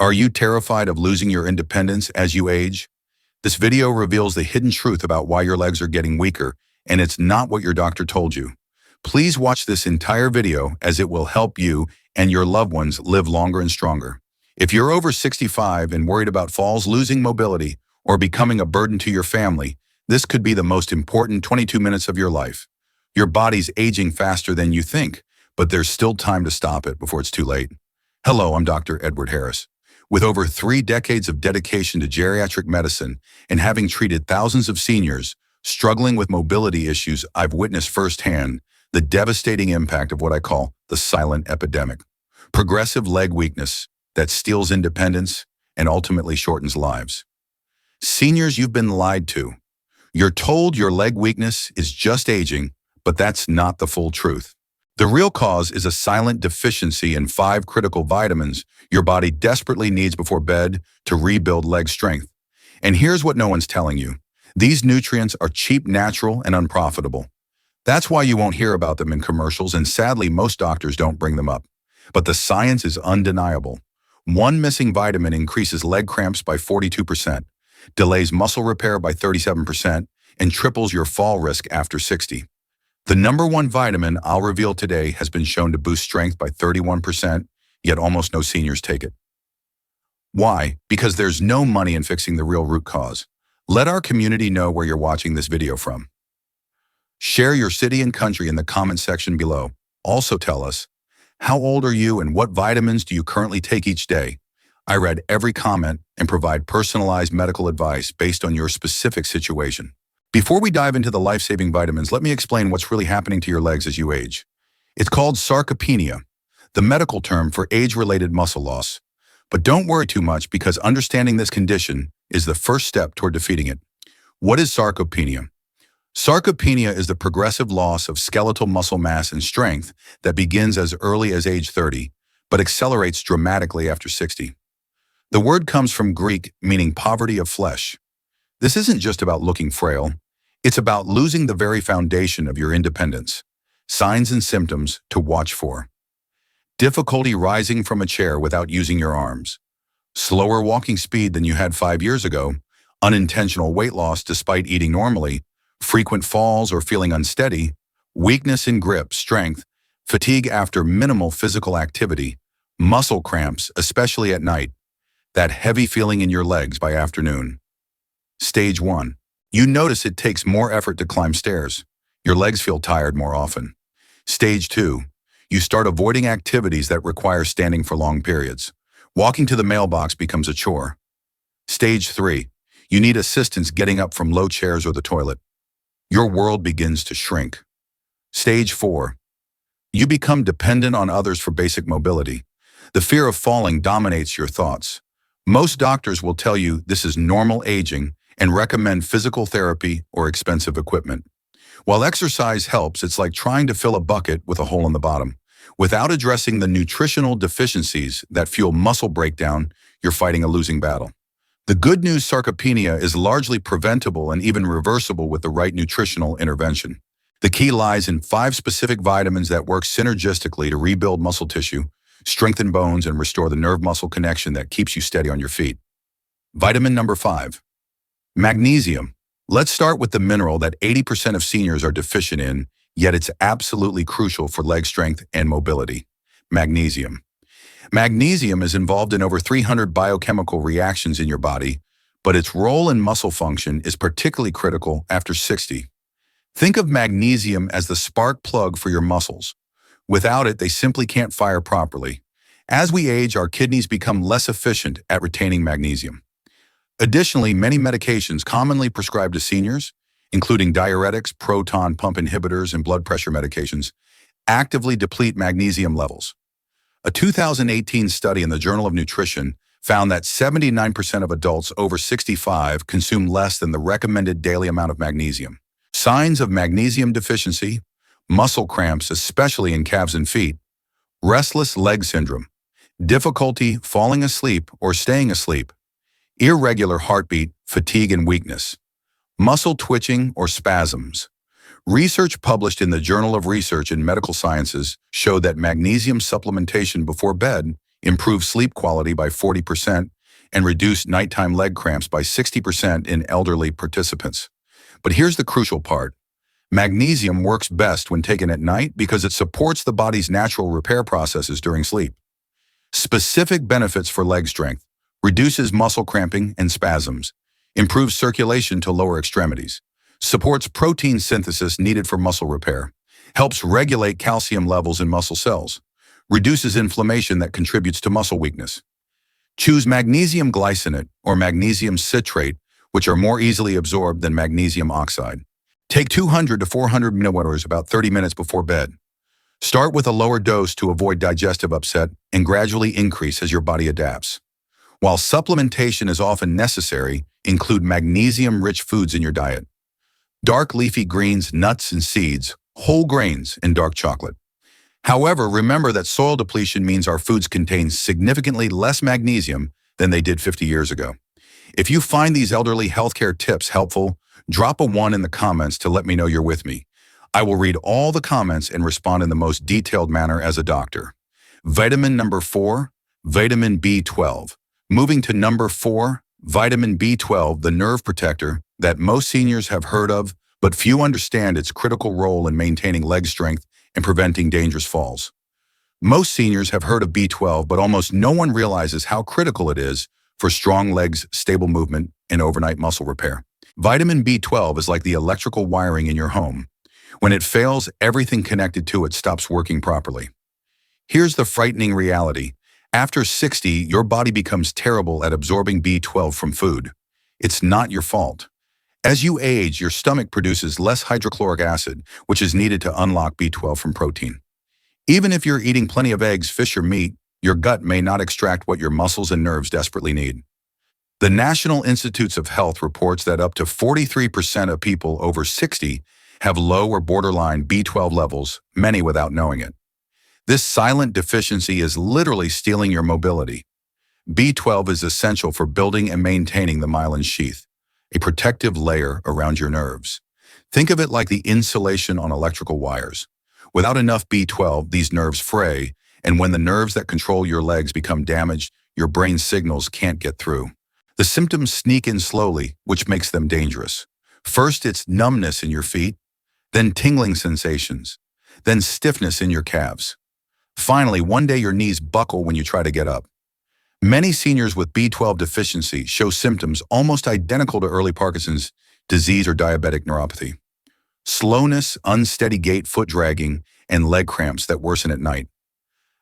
Are you terrified of losing your independence as you age? This video reveals the hidden truth about why your legs are getting weaker, and it's not what your doctor told you. Please watch this entire video as it will help you and your loved ones live longer and stronger. If you're over 65 and worried about falls, losing mobility, or becoming a burden to your family, this could be the most important 22 minutes of your life. Your body's aging faster than you think, but there's still time to stop it before it's too late. Hello, I'm Dr. Edward Harris. With over 3 decades of dedication to geriatric medicine and having treated thousands of seniors struggling with mobility issues, I've witnessed firsthand the devastating impact of what I call the silent epidemic. Progressive leg weakness that steals independence and ultimately shortens lives. Seniors, you've been lied to. You're told your leg weakness is just aging, but that's not the full truth. The real cause is a silent deficiency in 5 critical vitamins your body desperately needs before bed to rebuild leg strength. And here's what no one's telling you. These nutrients are cheap, natural, and unprofitable. That's why you won't hear about them in commercials, and sadly, most doctors don't bring them up. But the science is undeniable. One missing vitamin increases leg cramps by 42%, delays muscle repair by 37%, and triples your fall risk after 60. The number 1 vitamin I'll reveal today has been shown to boost strength by 31%, yet almost no seniors take it. Why? Because there's no money in fixing the real root cause. Let our community know where you're watching this video from. Share your city and country in the comment section below. Also tell us, how old are you and what vitamins do you currently take each day? I read every comment and provide personalized medical advice based on your specific situation. Before we dive into the life-saving vitamins, let me explain what's really happening to your legs as you age. It's called sarcopenia, the medical term for age-related muscle loss. But don't worry too much, because understanding this condition is the first step toward defeating it. What is sarcopenia? Sarcopenia is the progressive loss of skeletal muscle mass and strength that begins as early as age 30, but accelerates dramatically after 60. The word comes from Greek, meaning poverty of flesh. This isn't just about looking frail. It's about losing the very foundation of your independence. Signs and symptoms to watch for: difficulty rising from a chair without using your arms, slower walking speed than you had 5 years ago, unintentional weight loss despite eating normally, frequent falls or feeling unsteady, weakness in grip, strength, fatigue after minimal physical activity, muscle cramps, especially at night, that heavy feeling in your legs by afternoon. Stage 1. You notice it takes more effort to climb stairs. Your legs feel tired more often. Stage 2. You start avoiding activities that require standing for long periods. Walking to the mailbox becomes a chore. Stage 3. You need assistance getting up from low chairs or the toilet. Your world begins to shrink. Stage 4. You become dependent on others for basic mobility. The fear of falling dominates your thoughts. Most doctors will tell you this is normal aging and recommend physical therapy or expensive equipment. While exercise helps, it's like trying to fill a bucket with a hole in the bottom. Without addressing the nutritional deficiencies that fuel muscle breakdown, you're fighting a losing battle. The good news: sarcopenia is largely preventable and even reversible with the right nutritional intervention. The key lies in 5 specific vitamins that work synergistically to rebuild muscle tissue, strengthen bones, and restore the nerve-muscle connection that keeps you steady on your feet. Vitamin number 5. Magnesium. Let's start with the mineral that 80% of seniors are deficient in, yet it's absolutely crucial for leg strength and mobility. Magnesium. Magnesium is involved in over 300 biochemical reactions in your body, but its role in muscle function is particularly critical after 60. Think of magnesium as the spark plug for your muscles. Without it, they simply can't fire properly. As we age, our kidneys become less efficient at retaining magnesium. Additionally, many medications commonly prescribed to seniors, including diuretics, proton pump inhibitors, and blood pressure medications, actively deplete magnesium levels. A 2018 study in the Journal of Nutrition found that 79% of adults over 65 consume less than the recommended daily amount of magnesium. Signs of magnesium deficiency: muscle cramps, especially in calves and feet, restless leg syndrome, difficulty falling asleep or staying asleep, irregular heartbeat, fatigue and weakness, muscle twitching or spasms. Research published in the Journal of Research in Medical Sciences showed that magnesium supplementation before bed improve sleep quality by 40%, and reduce nighttime leg cramps by 60% in elderly participants. But here's the crucial part. Magnesium works best when taken at night because it supports the body's natural repair processes during sleep. Specific benefits for leg strength: reduces muscle cramping and spasms, improves circulation to lower extremities, supports protein synthesis needed for muscle repair, helps regulate calcium levels in muscle cells, reduces inflammation that contributes to muscle weakness. Choose magnesium glycinate or magnesium citrate, which are more easily absorbed than magnesium oxide. Take 200 to 400 milliliters about 30 minutes before bed. Start with a lower dose to avoid digestive upset and gradually increase as your body adapts. While supplementation is often necessary, include magnesium-rich foods in your diet. Dark leafy greens, nuts and seeds, whole grains, and dark chocolate. However, remember that soil depletion means our foods contain significantly less magnesium than they did 50 years ago. If you find these elderly healthcare tips helpful, drop a 1 in the comments to let me know you're with me. I will read all the comments and respond in the most detailed manner as a doctor. Vitamin number 4, vitamin B12. Moving to number 4, vitamin B12, the nerve protector that most seniors have heard of, but few understand its critical role in maintaining leg strength and preventing dangerous falls. Most seniors have heard of B12, but almost no one realizes how critical it is for strong legs, stable movement, and overnight muscle repair. Vitamin B12 is like the electrical wiring in your home. When it fails, everything connected to it stops working properly. Here's the frightening reality. After 60, your body becomes terrible at absorbing B12 from food. It's not your fault. As you age, your stomach produces less hydrochloric acid, which is needed to unlock B12 from protein. Even if you're eating plenty of eggs, fish, or meat, your gut may not extract what your muscles and nerves desperately need. The National Institutes of Health reports that up to 43% of people over 60 have low or borderline B12 levels, many without knowing it. This silent deficiency is literally stealing your mobility. B12 is essential for building and maintaining the myelin sheath, a protective layer around your nerves. Think of it like the insulation on electrical wires. Without enough B12, these nerves fray, and when the nerves that control your legs become damaged, your brain signals can't get through. The symptoms sneak in slowly, which makes them dangerous. First, it's numbness in your feet, then tingling sensations, then stiffness in your calves. Finally, one day your knees buckle when you try to get up. Many seniors with B12 deficiency show symptoms almost identical to early Parkinson's disease or diabetic neuropathy. Slowness, unsteady gait, foot dragging, and leg cramps that worsen at night.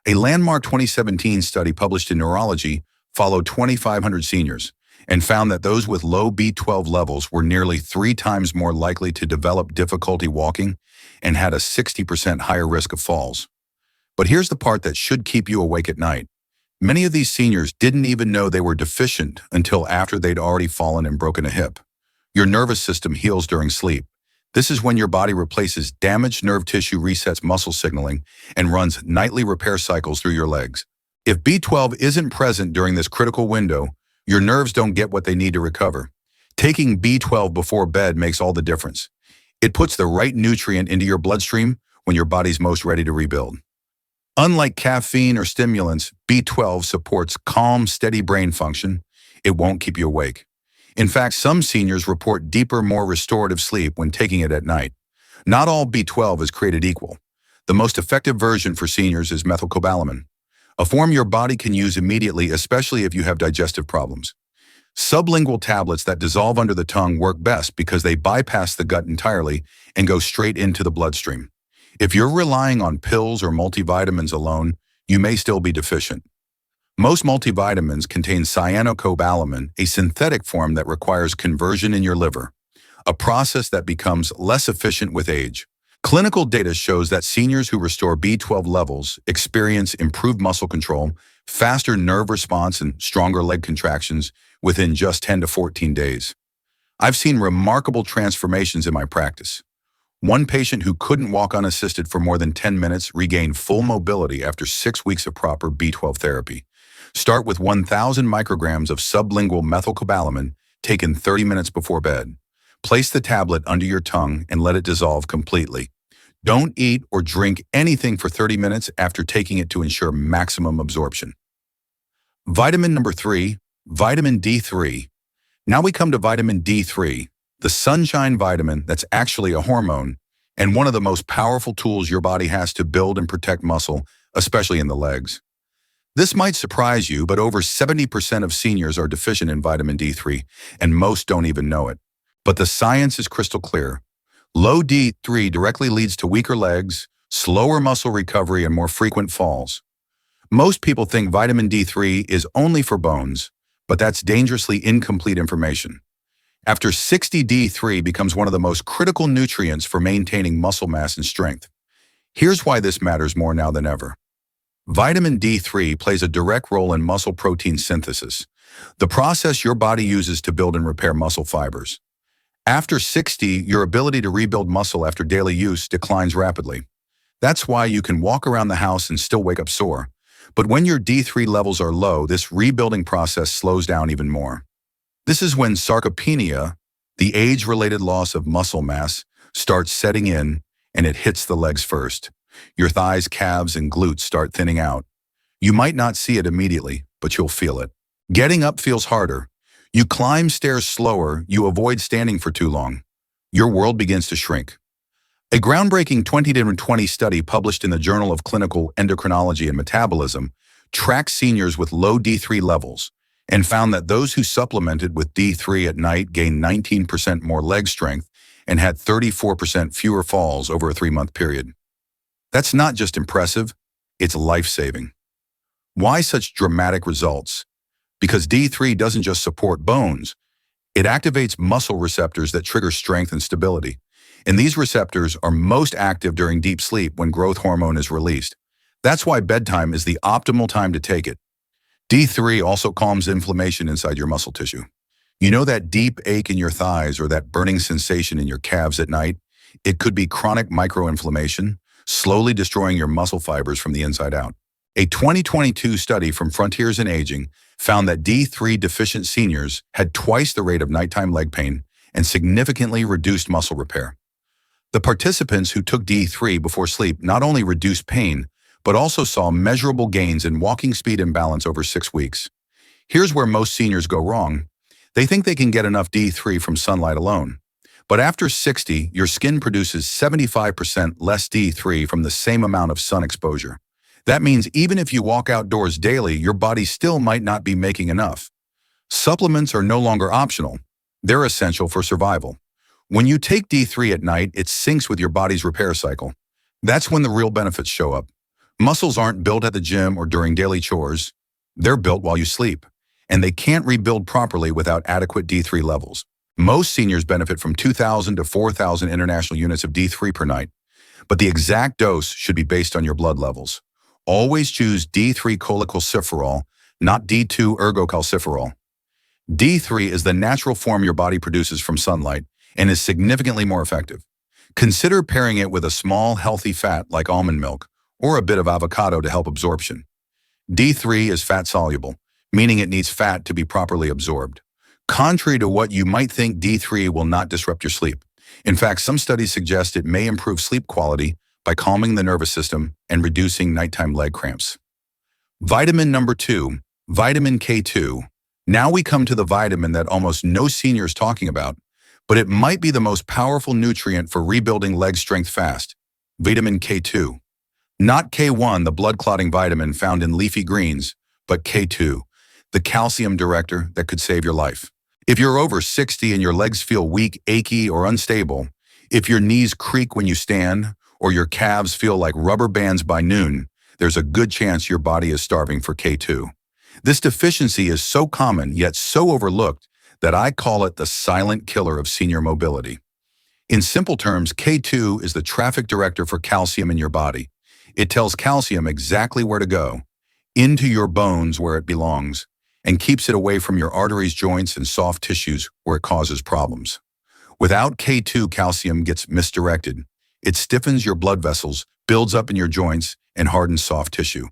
A landmark 2017 study published in Neurology followed 2,500 seniors and found that those with low B12 levels were nearly 3 times more likely to develop difficulty walking and had a 60% higher risk of falls. But here's the part that should keep you awake at night. Many of these seniors didn't even know they were deficient until after they'd already fallen and broken a hip. Your nervous system heals during sleep. This is when your body replaces damaged nerve tissue, resets muscle signaling, and runs nightly repair cycles through your legs. If B12 isn't present during this critical window, your nerves don't get what they need to recover. Taking B12 before bed makes all the difference. It puts the right nutrient into your bloodstream when your body's most ready to rebuild. Unlike caffeine or stimulants, B12 supports calm, steady brain function. It won't keep you awake. In fact, some seniors report deeper, more restorative sleep when taking it at night. Not all B12 is created equal. The most effective version for seniors is methylcobalamin, a form your body can use immediately, especially if you have digestive problems. Sublingual tablets that dissolve under the tongue work best because they bypass the gut entirely and go straight into the bloodstream. If you're relying on pills or multivitamins alone, you may still be deficient. Most multivitamins contain cyanocobalamin, a synthetic form that requires conversion in your liver, a process that becomes less efficient with age. Clinical data shows that seniors who restore B12 levels experience improved muscle control, faster nerve response, and stronger leg contractions within just 10 to 14 days. I've seen remarkable transformations in my practice. One patient who couldn't walk unassisted for more than 10 minutes regained full mobility after 6 weeks of proper B12 therapy. Start with 1,000 micrograms of sublingual methylcobalamin taken 30 minutes before bed. Place the tablet under your tongue and let it dissolve completely. Don't eat or drink anything for 30 minutes after taking it to ensure maximum absorption. Vitamin number 3, vitamin D3. Now we come to vitamin D3, the sunshine vitamin that's actually a hormone and one of the most powerful tools your body has to build and protect muscle, especially in the legs. This might surprise you, but over 70% of seniors are deficient in vitamin D3, and most don't even know it. But the science is crystal clear. Low D3 directly leads to weaker legs, slower muscle recovery, and more frequent falls. Most people think vitamin D3 is only for bones, but that's dangerously incomplete information. After 60, D3 becomes one of the most critical nutrients for maintaining muscle mass and strength. Here's why this matters more now than ever. Vitamin D3 plays a direct role in muscle protein synthesis, the process your body uses to build and repair muscle fibers. After 60, your ability to rebuild muscle after daily use declines rapidly. That's why you can walk around the house and still wake up sore. But when your D3 levels are low, this rebuilding process slows down even more. This is when sarcopenia, the age-related loss of muscle mass, starts setting in, and it hits the legs first. Your thighs, calves, and glutes start thinning out. You might not see it immediately, but you'll feel it. Getting up feels harder. You climb stairs slower, you avoid standing for too long. Your world begins to shrink. A groundbreaking 2020 study published in the Journal of Clinical Endocrinology and Metabolism tracked seniors with low D3 levels and found that those who supplemented with D3 at night gained 19% more leg strength and had 34% fewer falls over a 3-month period. That's not just impressive, it's life-saving. Why such dramatic results? Because D3 doesn't just support bones, it activates muscle receptors that trigger strength and stability. And these receptors are most active during deep sleep when growth hormone is released. That's why bedtime is the optimal time to take it. D3 also calms inflammation inside your muscle tissue. You know that deep ache in your thighs or that burning sensation in your calves at night? It could be chronic microinflammation, slowly destroying your muscle fibers from the inside out. A 2022 study from Frontiers in Aging found that D3 deficient seniors had twice the rate of nighttime leg pain and significantly reduced muscle repair. The participants who took D3 before sleep not only reduced pain, but also saw measurable gains in walking speed and balance over 6 weeks. Here's where most seniors go wrong. They think they can get enough D3 from sunlight alone. But after 60, your skin produces 75% less D3 from the same amount of sun exposure. That means even if you walk outdoors daily, your body still might not be making enough. Supplements are no longer optional. They're essential for survival. When you take D3 at night, it syncs with your body's repair cycle. That's when the real benefits show up. Muscles aren't built at the gym or during daily chores. They're built while you sleep, and they can't rebuild properly without adequate D3 levels. Most seniors benefit from 2,000 to 4,000 international units of D3 per night, but the exact dose should be based on your blood levels. Always choose D3 cholecalciferol, not D2 ergocalciferol. D3 is the natural form your body produces from sunlight and is significantly more effective. Consider pairing it with a small, healthy fat like almond milk or a bit of avocado to help absorption. D3 is fat-soluble, meaning it needs fat to be properly absorbed. Contrary to what you might think, D3 will not disrupt your sleep. In fact, some studies suggest it may improve sleep quality by calming the nervous system and reducing nighttime leg cramps. Vitamin number 2, vitamin K2. Now we come to the vitamin that almost no senior is talking about, but it might be the most powerful nutrient for rebuilding leg strength fast. Vitamin K2. Not K1, the blood-clotting vitamin found in leafy greens, but K2, the calcium director that could save your life. If you're over 60 and your legs feel weak, achy, or unstable, if your knees creak when you stand, or your calves feel like rubber bands by noon, there's a good chance your body is starving for K2. This deficiency is so common yet so overlooked that I call it the silent killer of senior mobility. In simple terms, K2 is the traffic director for calcium in your body. It tells calcium exactly where to go, into your bones where it belongs, and keeps it away from your arteries, joints, and soft tissues where it causes problems. Without K2, calcium gets misdirected. It stiffens your blood vessels, builds up in your joints, and hardens soft tissue.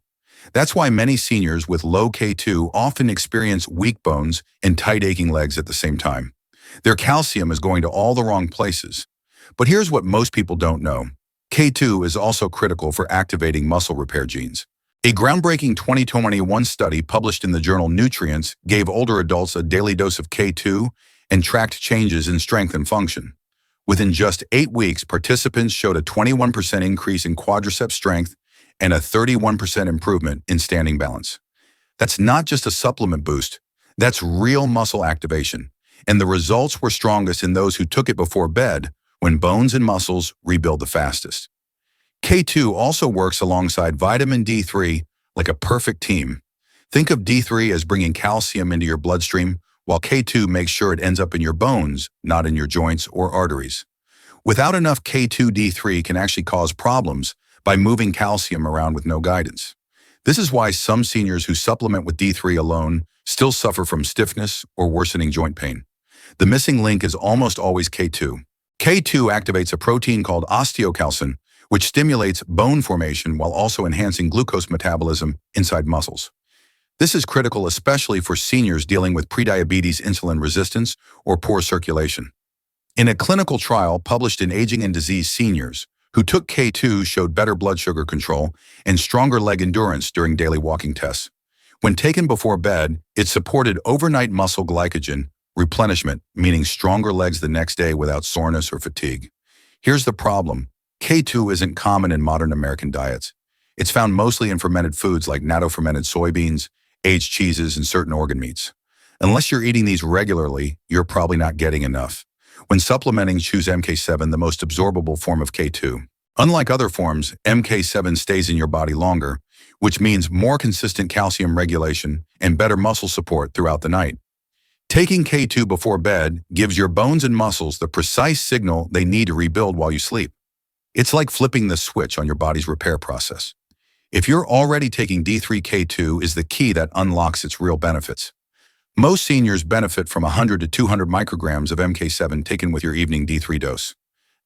That's why many seniors with low K2 often experience weak bones and tight aching legs at the same time. Their calcium is going to all the wrong places. But here's what most people don't know. K2 is also critical for activating muscle repair genes. A groundbreaking 2021 study published in the journal Nutrients gave older adults a daily dose of K2 and tracked changes in strength and function. Within just 8 weeks, participants showed a 21% increase in quadriceps strength and a 31% improvement in standing balance. That's not just a supplement boost, that's real muscle activation. And the results were strongest in those who took it before bed, when bones and muscles rebuild the fastest. K2 also works alongside vitamin D3 like a perfect team. Think of D3 as bringing calcium into your bloodstream, while K2 makes sure it ends up in your bones, not in your joints or arteries. Without enough K2, D3 can actually cause problems by moving calcium around with no guidance. This is why some seniors who supplement with D3 alone still suffer from stiffness or worsening joint pain. The missing link is almost always K2. K2 activates a protein called osteocalcin, which stimulates bone formation while also enhancing glucose metabolism inside muscles. This is critical especially for seniors dealing with prediabetes, insulin resistance, or poor circulation. In a clinical trial published in Aging and Disease, seniors who took K2 showed better blood sugar control and stronger leg endurance during daily walking tests. When taken before bed, it supported overnight muscle glycogen replenishment, meaning stronger legs the next day without soreness or fatigue. Here's the problem. K2 isn't common in modern American diets. It's found mostly in fermented foods like natto-fermented soybeans, aged cheeses, and certain organ meats. Unless you're eating these regularly, you're probably not getting enough. When supplementing, choose MK7, the most absorbable form of K2. Unlike other forms, MK7 stays in your body longer, which means more consistent calcium regulation and better muscle support throughout the night. Taking K2 before bed gives your bones and muscles the precise signal they need to rebuild while you sleep. It's like flipping the switch on your body's repair process. If you're already taking D3, K2 is the key that unlocks its real benefits. Most seniors benefit from 100 to 200 micrograms of MK7 taken with your evening D3 dose.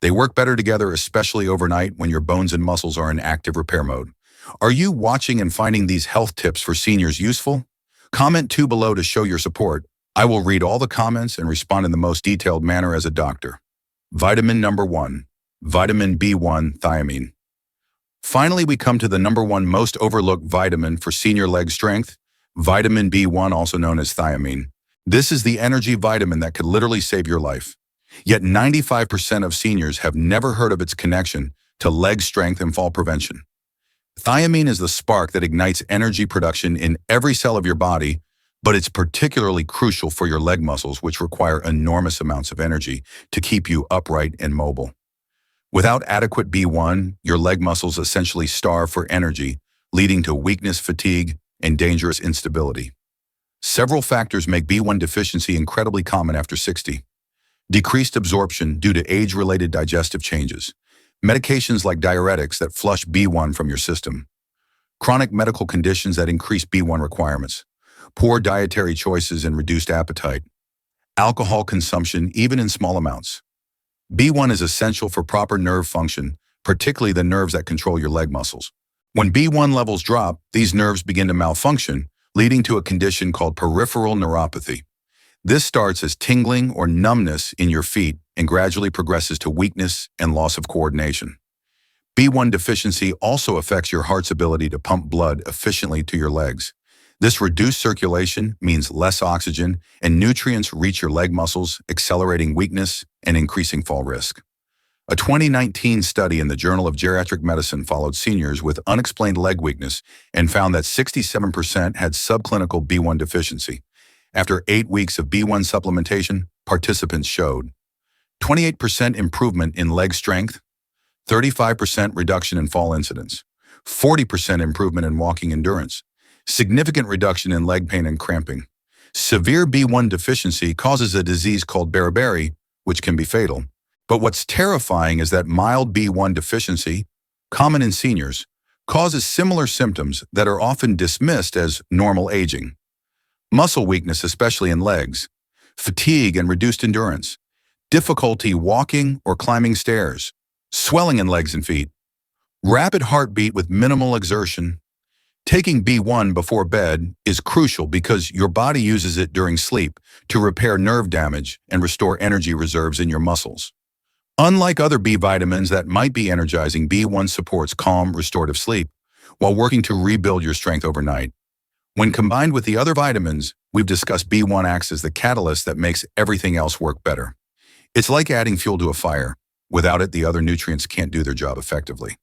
They work better together, especially overnight when your bones and muscles are in active repair mode. Are you watching and finding these health tips for seniors useful? Comment 2 below to show your support. I will read all the comments and respond in the most detailed manner as a doctor. Vitamin number 1. Vitamin B1, thiamine. Finally, we come to the number 1 most overlooked vitamin for senior leg strength, vitamin B1, also known as thiamine. This is the energy vitamin that could literally save your life. Yet 95% of seniors have never heard of its connection to leg strength and fall prevention. Thiamine is the spark that ignites energy production in every cell of your body, but it's particularly crucial for your leg muscles, which require enormous amounts of energy to keep you upright and mobile. Without adequate B1, your leg muscles essentially starve for energy, leading to weakness, fatigue, and dangerous instability. Several factors make B1 deficiency incredibly common after 60. Decreased absorption due to age-related digestive changes. Medications like diuretics that flush B1 from your system. Chronic medical conditions that increase B1 requirements. Poor dietary choices and reduced appetite. Alcohol consumption, even in small amounts. B1 is essential for proper nerve function, particularly the nerves that control your leg muscles. When B1 levels drop, these nerves begin to malfunction, leading to a condition called peripheral neuropathy. This starts as tingling or numbness in your feet and gradually progresses to weakness and loss of coordination. B1 deficiency also affects your heart's ability to pump blood efficiently to your legs. This reduced circulation means less oxygen and nutrients reach your leg muscles, accelerating weakness and increasing fall risk. A 2019 study in the Journal of Geriatric Medicine followed seniors with unexplained leg weakness and found that 67% had subclinical B1 deficiency. After 8 weeks of B1 supplementation, participants showed 28% improvement in leg strength, 35% reduction in fall incidence, 40% improvement in walking endurance, significant reduction in leg pain and cramping. Severe B1 deficiency causes a disease called beriberi, which can be fatal. But what's terrifying is that mild B1 deficiency, common in seniors, causes similar symptoms that are often dismissed as normal aging. Muscle weakness, especially in legs, fatigue and reduced endurance, difficulty walking or climbing stairs, swelling in legs and feet, rapid heartbeat with minimal exertion. Taking B1 before bed is crucial because your body uses it during sleep to repair nerve damage and restore energy reserves in your muscles. Unlike other B vitamins that might be energizing, B1 supports calm, restorative sleep, while working to rebuild your strength overnight. When combined with the other vitamins, we've discussed B1 acts as the catalyst that makes everything else work better. It's like adding fuel to a fire. Without it, the other nutrients can't do their job effectively.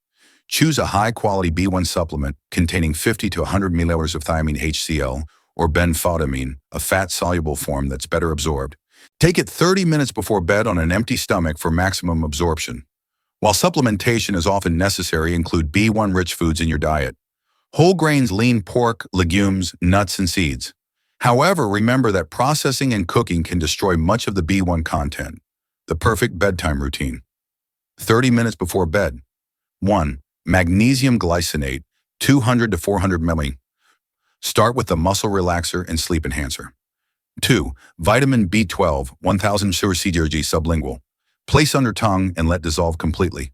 Choose a high-quality B1 supplement containing 50 to 100 milliliters of thiamine HCl or benfotiamine, a fat-soluble form that's better absorbed. Take it 30 minutes before bed on an empty stomach for maximum absorption. While supplementation is often necessary, include B1-rich foods in your diet. Whole grains, lean pork, legumes, nuts, and seeds. However, remember that processing and cooking can destroy much of the B1 content. The perfect bedtime routine. 30 minutes before bed. 1. Magnesium glycinate, 200 to 400 mg. Start with the muscle relaxer and sleep enhancer. 2. Vitamin B12, 1000 mg sublingual. Place under tongue and let dissolve completely.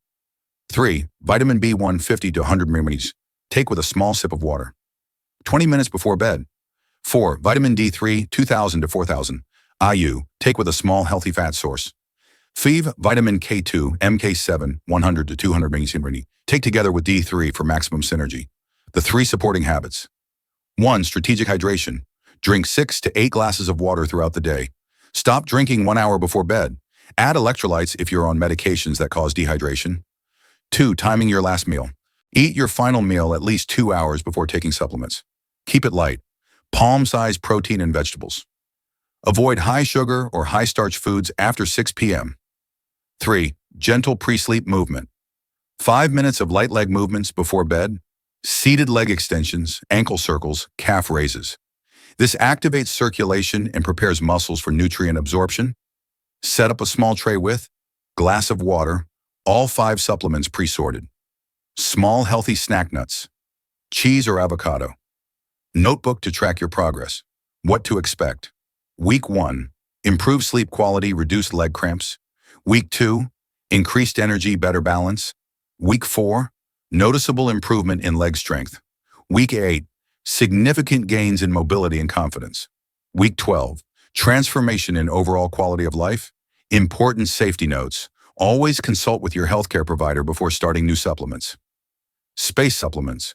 3. Vitamin B1, 50 to 100 mg. Take with a small sip of water. 20 minutes before bed. 4. Vitamin D3, 2000 to 4000 IU. Take with a small healthy fat source. 5. Vitamin K2, MK7, 100 to 200 mg. Take together with D3 for maximum synergy. The 3 supporting habits. 1. Strategic hydration. Drink 6 to 8 glasses of water throughout the day. Stop drinking 1 hour before bed. Add electrolytes if you're on medications that cause dehydration. 2. Timing your last meal. Eat your final meal at least 2 hours before taking supplements. Keep it light. Palm-sized protein and vegetables. Avoid high sugar or high starch foods after 6 p.m. 3. Gentle pre-sleep movement. 5 minutes of light leg movements before bed. Seated leg extensions, ankle circles, calf raises. This activates circulation and prepares muscles for nutrient absorption. Set up a small tray with glass of water, all 5 supplements pre-sorted. Small healthy snack nuts. Cheese or avocado. Notebook to track your progress. What to expect. Week 1. Improved sleep quality, reduced leg cramps. Week 2. Increased energy, better balance. Week 4. Noticeable improvement in leg strength. Week 8. Significant gains in mobility and confidence. Week 12. Transformation in overall quality of life. Important safety notes. Always consult with your healthcare provider before starting new supplements. Space supplements.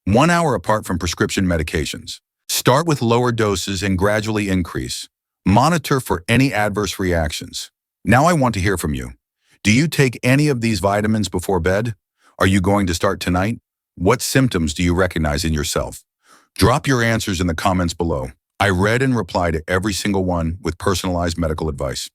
1 hour apart from prescription medications. Start with lower doses and gradually increase. Monitor for any adverse reactions. Now I want to hear from you. Do you take any of these vitamins before bed? Are you going to start tonight? What symptoms do you recognize in yourself? Drop your answers in the comments below. I read and reply to every single one with personalized medical advice.